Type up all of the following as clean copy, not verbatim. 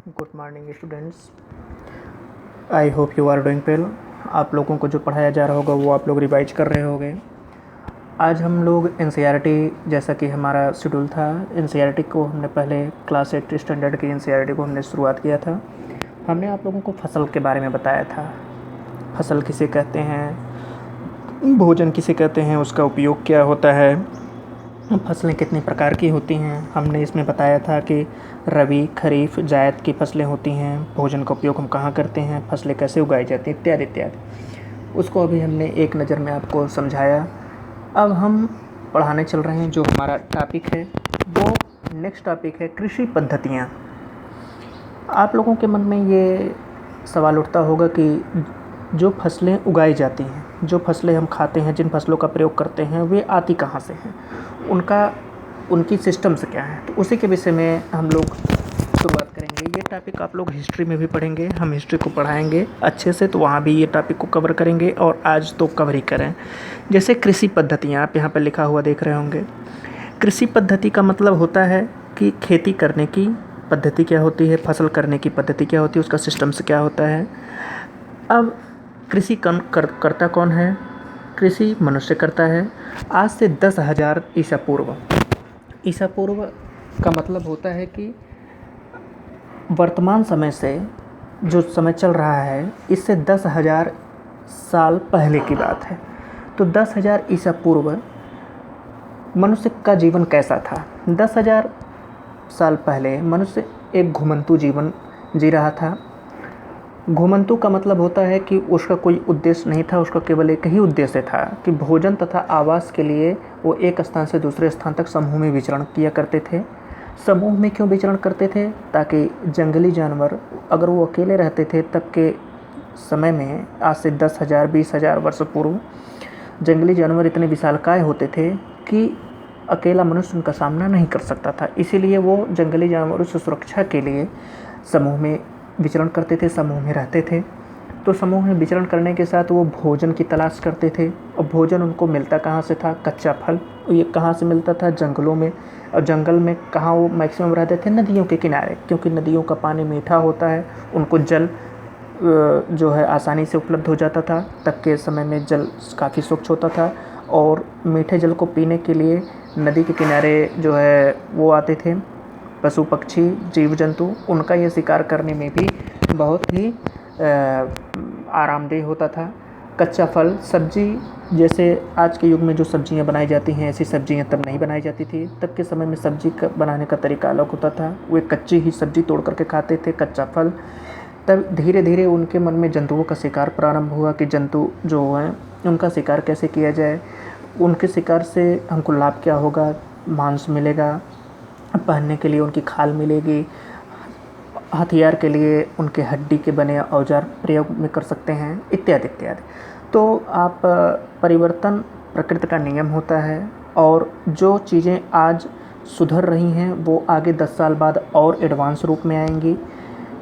Good morning students. I hope you are doing well. आप लोगों को जो पढ़ाया जा रहा होगा वो आप लोग रिवाइज कर रहे होंगे। आज हम लोग एनसीईआरटी, जैसा कि हमारा शेड्यूल था, एनसीईआरटी को हमने पहले क्लास 8 स्टैंडर्ड की एनसीईआरटी को हमने शुरुआत किया था। हमने आप लोगों को फसल के बारे में बताया था। फसल किसे कहते हैं, भोजन किसे कहते हैं, उसका उपयोग क्या होता है, फसलें कितनी प्रकार की होती हैं। हमने इसमें बताया था कि रबी, खरीफ, जायद की फसलें होती हैं, भोजन का उपयोग हम कहाँ करते हैं, फसलें कैसे उगाई जाती हैं, इत्यादि इत्यादि। उसको अभी हमने एक नज़र में आपको समझाया। अब हम पढ़ाने चल रहे हैं। जो हमारा टॉपिक है वो नेक्स्ट टॉपिक है कृषि पद्धतियाँ। आप लोगों के मन में ये सवाल उठता होगा कि जो फसलें उगाई जाती हैं, जो फसलें हम खाते हैं, जिन फसलों का प्रयोग करते हैं, वे आती कहाँ से हैं, उनकी सिस्टम्स क्या है। तो उसी के विषय में हम लोग शुरुआत करेंगे। ये टॉपिक आप लोग हिस्ट्री में भी पढ़ेंगे, हम हिस्ट्री को पढ़ाएंगे अच्छे से, तो वहाँ भी ये टॉपिक को कवर करेंगे और आज तो कवर ही करें। जैसे कृषि पद्धतियाँ आप यहाँ पर लिखा हुआ देख रहे होंगे। कृषि पद्धति का मतलब होता है कि खेती करने की पद्धति क्या होती है, फसल करने की पद्धति क्या होती है, उसका सिस्टम्स क्या होता है। अब कृषि करता कौन है? कृषि मनुष्य करता है। आज से 10,000 ईसा पूर्व का मतलब होता है कि वर्तमान समय से जो समय चल रहा है, इससे 10,000 साल पहले की बात है। तो 10,000 ईसा पूर्व मनुष्य का जीवन कैसा था? 10,000 साल पहले मनुष्य एक घुमंतू जीवन जी रहा था। घुमंतू का मतलब होता है कि उसका कोई उद्देश्य नहीं था, उसका केवल एक ही उद्देश्य था कि भोजन तथा आवास के लिए वो एक स्थान से दूसरे स्थान तक समूह में विचरण किया करते थे। समूह में क्यों विचरण करते थे? ताकि जंगली जानवर, अगर वो अकेले रहते थे तब के समय में, आज से 10,000 20,000 वर्ष पूर्व, जंगली जानवर इतने विशालकाय होते थे कि अकेला मनुष्य उनका सामना नहीं कर सकता था। इसीलिए वो जंगली जानवरों से सुरक्षा के लिए समूह में विचरण करते थे, समूह में रहते थे। तो समूह में विचरण करने के साथ वो भोजन की तलाश करते थे। और भोजन उनको मिलता कहाँ से था? कच्चा फल। ये कहाँ से मिलता था? जंगलों में। और जंगल में कहाँ वो मैक्सिमम रहते थे? नदियों के किनारे, क्योंकि नदियों का पानी मीठा होता है, उनको जल जो है आसानी से उपलब्ध हो जाता था। तब के समय में जल काफ़ी स्वच्छ होता था और मीठे जल को पीने के लिए नदी के किनारे जो है वो आते थे पशु पक्षी, जीव जंतु। उनका ये शिकार करने में भी बहुत ही आरामदेह होता था। कच्चा फल, सब्जी, जैसे आज के युग में जो सब्जियां बनाई जाती हैं, ऐसी सब्जियां तब नहीं बनाई जाती थी। तब के समय में सब्जी बनाने का तरीका अलग होता था। वे कच्ची ही सब्जी तोड़ करके खाते थे, कच्चा फल। तब धीरे धीरे उनके मन में जंतुओं का शिकार प्रारंभ हुआ कि जंतु जो हैं उनका शिकार कैसे किया जाए, उनके शिकार से हमको लाभ क्या होगा, मांस मिलेगा, पहनने के लिए उनकी खाल मिलेगी, हथियार के लिए उनके हड्डी के बने औजार प्रयोग में कर सकते हैं, इत्यादि इत्यादि। तो आप परिवर्तन प्रकृति का नियम होता है और जो चीज़ें आज सुधर रही हैं वो आगे 10 साल बाद और एडवांस रूप में आएंगी।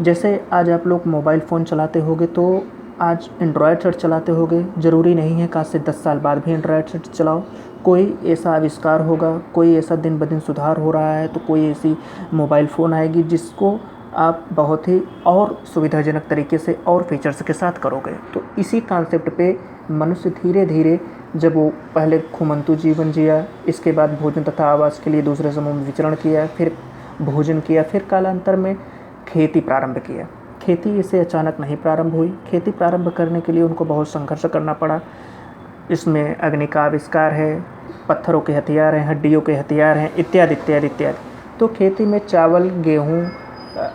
जैसे आज आप लोग मोबाइल फ़ोन चलाते होगे तो आज एंड्रॉयड सेट चलाते होगे, ज़रूरी नहीं है कि आज से 10 साल बाद भी एंड्रॉयड सेट चलाओ। कोई ऐसा आविष्कार होगा, कोई ऐसा दिन ब दिन सुधार हो रहा है, तो कोई ऐसी मोबाइल फ़ोन आएगी जिसको आप बहुत ही और सुविधाजनक तरीके से और फीचर्स के साथ करोगे। तो इसी कॉन्सेप्ट पे मनुष्य धीरे धीरे, जब वो पहले घुमंतू जीवन जिया, इसके बाद भोजन तथा आवास के लिए दूसरे समूह में विचरण किया, फिर भोजन किया, फिर कालांतर में खेती प्रारंभ किया। खेती इसे अचानक नहीं प्रारंभ हुई। खेती प्रारंभ करने के लिए उनको बहुत संघर्ष करना पड़ा। इसमें अग्नि का आविष्कार है, पत्थरों के हथियार हैं, हड्डियों के हथियार हैं, इत्यादि इत्यादि इत्यादि। तो खेती में चावल, गेहूँ,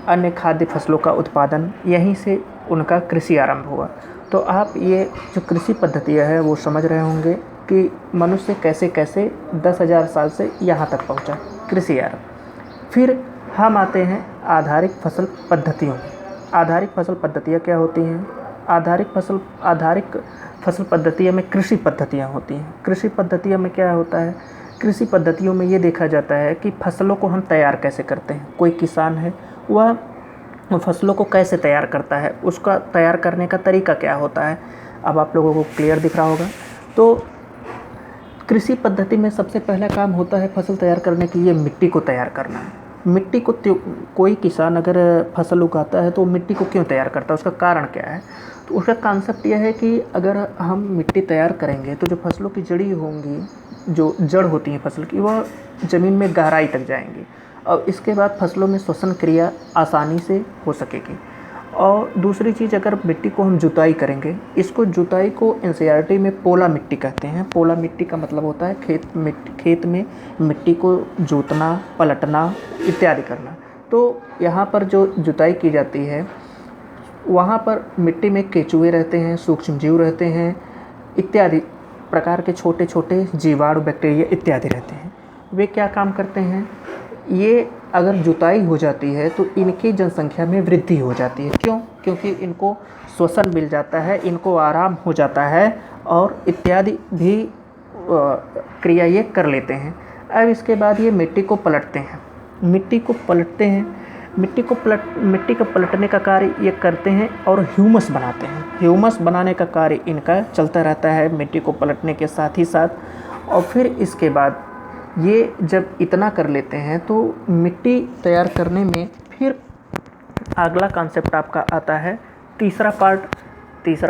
अन्य खाद्य फसलों का उत्पादन, यहीं से उनका कृषि आरंभ हुआ। तो आप ये जो कृषि पद्धतियाँ है वो समझ रहे होंगे कि मनुष्य कैसे कैसे 10,000 साल से यहाँ तक पहुँचा, कृषि आरंभ। फिर हम आते हैं आधारिक फसल पद्धतियों। आधारिक फसल पद्धतियाँ क्या होती हैं? आधारिक फसल पद्धतियों में कृषि पद्धतियाँ होती हैं। कृषि पद्धतियों में क्या होता है? कृषि पद्धतियों में ये देखा जाता है कि फसलों को हम तैयार कैसे करते हैं। कोई किसान है, वह फसलों को कैसे तैयार करता है, उसका तैयार करने का तरीका क्या होता है। अब आप लोगों को क्लियर दिख रहा होगा। तो कृषि पद्धति में सबसे पहला काम होता है फसल तैयार करने के लिए मिट्टी को तैयार करना। मिट्टी को कोई किसान अगर फसल उगाता है तो मिट्टी को क्यों तैयार करता है, उसका कारण क्या है? तो उसका कॉन्सेप्ट यह है कि अगर हम मिट्टी तैयार करेंगे तो जो फसलों की जड़ी होंगी, जो जड़ होती हैं फसल की, वह ज़मीन में गहराई तक जाएंगी और इसके बाद फसलों में श्वसन क्रिया आसानी से हो सकेगी। और दूसरी चीज़, अगर मिट्टी को हम जुताई करेंगे, इसको जुताई को एनसीईआरटी में पोला मिट्टी कहते हैं। पोला मिट्टी का मतलब होता है खेत में मिट्टी को जोतना, पलटना इत्यादि करना। तो यहाँ पर जो जुताई की जाती है वहाँ पर मिट्टी में केचुए रहते हैं, सूक्ष्म जीव रहते हैं, इत्यादि प्रकार के छोटे छोटे जीवाणु, बैक्टीरिया इत्यादि रहते हैं। वे क्या काम करते हैं, ये अगर जुताई हो जाती है तो इनकी जनसंख्या में वृद्धि हो जाती है। क्यों? क्योंकि इनको श्वसन मिल जाता है, इनको आराम हो जाता है और इत्यादि भी क्रिया ये कर लेते हैं। अब इसके बाद ये मिट्टी को पलटते हैं, मिट्टी को पलटने का कार्य ये करते हैं और ह्यूमस बनाते हैं। ह्यूमस बनाने का कार्य इनका चलता रहता है मिट्टी को पलटने के साथ ही साथ। और फिर इसके बाद ये जब इतना कर लेते हैं तो मिट्टी तैयार करने में फिर अगला कॉन्सेप्ट आपका आता है तीसरा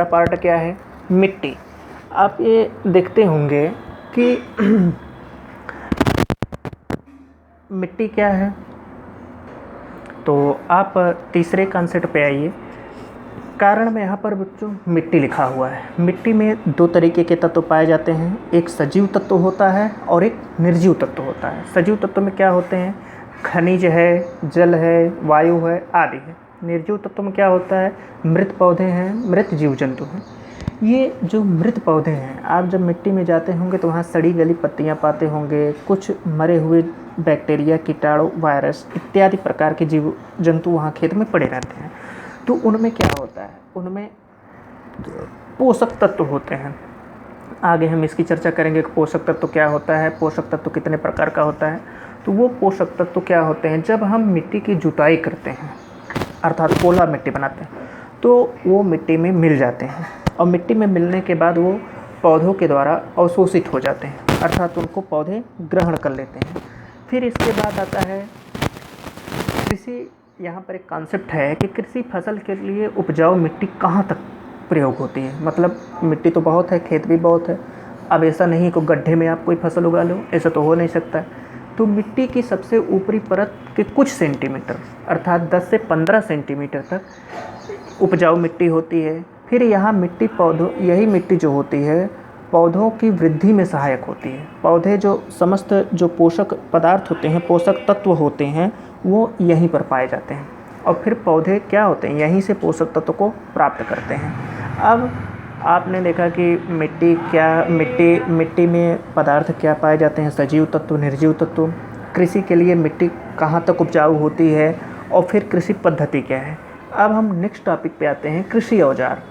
पार्ट क्या है, मिट्टी। आप ये देखते होंगे कि मिट्टी क्या है, तो आप तीसरे कॉन्सेप्ट पे आइए। कारण में यहाँ पर बच्चों मिट्टी लिखा हुआ है। मिट्टी में दो तरीके के तत्व पाए जाते हैं, एक सजीव तत्व होता है और एक निर्जीव तत्व होता है। सजीव तत्व में क्या होते हैं, खनिज है, जल है, वायु है आदि है। निर्जीव तत्व में क्या होता है, मृत पौधे हैं, मृत जीव जंतु हैं। ये जो मृत पौधे हैं, आप जब मिट्टी में जाते होंगे तो वहाँ सड़ी गली पत्तियाँ पाते होंगे, कुछ मरे हुए बैक्टीरिया, कीटाणु, वायरस इत्यादि प्रकार के जीव जंतु वहाँ खेत में पड़े रहते हैं। तो उनमें क्या होता है, उनमें पोषक तत्व होते हैं। आगे हम इसकी चर्चा करेंगे कि पोषक तत्व क्या होता है, पोषक तत्व कितने प्रकार का होता है। तो वो पोषक तत्व क्या होते हैं, जब हम मिट्टी की जुताई करते हैं अर्थात पोला मिट्टी बनाते हैं तो वो मिट्टी में मिल जाते हैं और मिट्टी में मिलने के बाद वो पौधों के द्वारा अवशोषित हो जाते हैं, अर्थात उनको पौधे ग्रहण कर लेते हैं। फिर इसके बाद आता है कृषि। यहाँ पर एक कॉन्सेप्ट है कि कृषि फसल के लिए उपजाऊ मिट्टी कहाँ तक प्रयोग होती है। मतलब मिट्टी तो बहुत है, खेत भी बहुत है, अब ऐसा नहीं कि गड्ढे में आप कोई फसल उगा लो, ऐसा तो हो नहीं सकता। तो मिट्टी की सबसे ऊपरी परत के कुछ सेंटीमीटर अर्थात 10 से 15 सेंटीमीटर तक उपजाऊ मिट्टी होती है। फिर यहाँ यही मिट्टी जो होती है पौधों की वृद्धि में सहायक होती है। पौधे जो समस्त जो पोषक पदार्थ होते हैं, पोषक तत्व होते हैं, वो यहीं पर पाए जाते हैं और फिर पौधे क्या होते हैं, यहीं से पोषक तत्व को प्राप्त करते हैं। अब आपने देखा कि मिट्टी में पदार्थ क्या पाए जाते हैं, सजीव तत्व, निर्जीव तत्व। कृषि के लिए मिट्टी कहाँ तक उपजाऊ होती है और फिर कृषि पद्धति क्या है। अब हम नेक्स्ट टॉपिक पे आते हैं, कृषि औजार।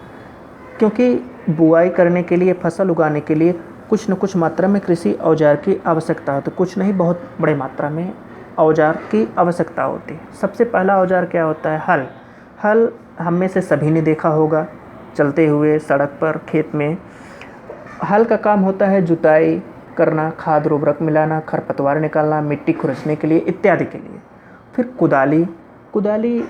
क्योंकि बुआई करने के लिए, फसल उगाने के लिए कुछ न कुछ मात्रा में कृषि औजार की आवश्यकता होती है, कुछ नहीं बहुत बड़े मात्रा में औजार की आवश्यकता होती है। सबसे पहला औजार क्या होता है, हल। हल हम में से सभी ने देखा होगा चलते हुए सड़क पर, खेत में। हल का काम होता है जुताई करना, खाद उर्वरक मिलाना, खरपतवार निकालना, मिट्टी खुरचने के लिए इत्यादि के लिए। फिर कुदाली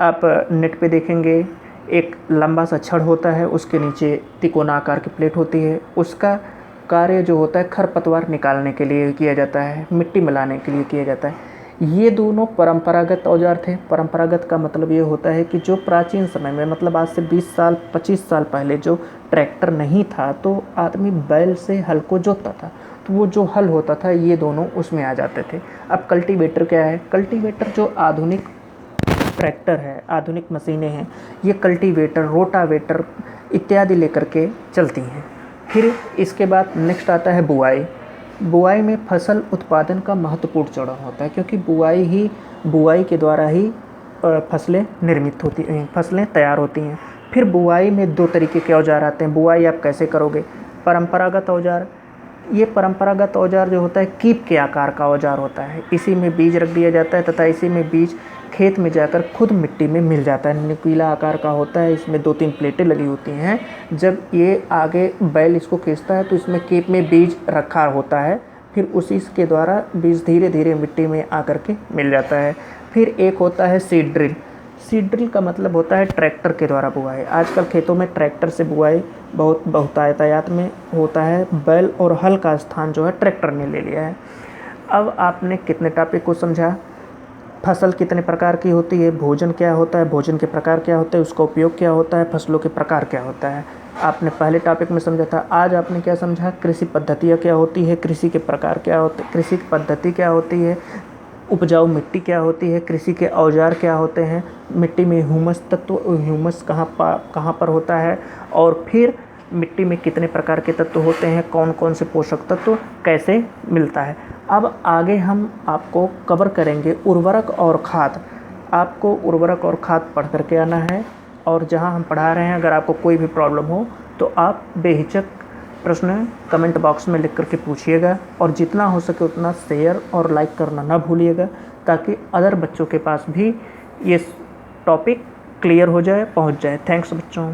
आप नेट पे देखेंगे, एक लंबा सा छड़ होता है, उसके नीचे तिकोना आकार की प्लेट होती है। उसका कार्य जो होता है खरपतवार निकालने के लिए किया जाता है, मिट्टी मिलाने के लिए किया जाता है। ये दोनों परंपरागत औजार थे। परंपरागत का मतलब ये होता है कि जो प्राचीन समय में, मतलब आज से 20 साल 25 साल पहले जो ट्रैक्टर नहीं था तो आदमी बैल से हल को जोतता था, तो वो जो हल होता था ये दोनों उसमें आ जाते थे। अब कल्टीवेटर क्या है, कल्टीवेटर जो आधुनिक ट्रैक्टर है, आधुनिक मशीनें हैं, ये कल्टीवेटर, रोटावेटर इत्यादि लेकर के चलती हैं। फिर इसके बाद नेक्स्ट आता है बुआई में फसल उत्पादन का महत्वपूर्ण चरण होता है, क्योंकि बुआई के द्वारा ही फसलें निर्मित होती हैं, फसलें तैयार होती हैं। फिर बुआई में दो तरीके के औजार आते हैं। बुआई आप कैसे करोगे, परंपरागत औजार। ये परंपरागत औजार जो होता है कीप के आकार का औजार होता है, इसी में बीज रख दिया जाता है तथा इसी में बीज खेत में जाकर खुद मिट्टी में मिल जाता है। नुकीला आकार का होता है, इसमें 2-3 प्लेटें लगी होती हैं। जब ये आगे बैल इसको खींचता है तो इसमें कीप में बीज रखा होता है, फिर उसी के द्वारा बीज धीरे धीरे मिट्टी में आकर के मिल जाता है। फिर एक होता है सीड ड्रिल। सीड ड्रिल का मतलब होता है ट्रैक्टर के द्वारा बुआई। आजकल खेतों में ट्रैक्टर से बुआई बहुत बहुतायत में होता है। बैल और हल का स्थान जो है ट्रैक्टर ने ले लिया है। अब आपने कितने टॉपिक को समझा, फसल कितने प्रकार की होती है, भोजन क्या होता है, भोजन के प्रकार क्या होते हैं, उसका उपयोग क्या होता है, फसलों के प्रकार क्या होता है, आपने पहले टॉपिक में समझा था। आज आपने क्या समझा, कृषि पद्धतियाँ क्या होती है, कृषि के प्रकार क्या होते, कृषि की पद्धति क्या होती है, उपजाऊ मिट्टी क्या होती है, कृषि के औजार क्या होते हैं, मिट्टी में ह्यूमस तत्व, ह्यूमस कहाँ पर होता है, और फिर मिट्टी में कितने प्रकार के तत्व होते हैं, कौन कौन से पोषक तत्व कैसे मिलता है। अब आगे हम आपको कवर करेंगे उर्वरक और खाद। आपको उर्वरक और खाद पढ़ करके आना है, और जहां हम पढ़ा रहे हैं अगर आपको कोई भी प्रॉब्लम हो तो आप बेहिचक प्रश्न कमेंट बॉक्स में लिख करके पूछिएगा, और जितना हो सके उतना शेयर और लाइक करना ना भूलिएगा, ताकि अदर बच्चों के पास भी ये टॉपिक क्लियर हो जाए, पहुंच जाए। थैंक्स बच्चों।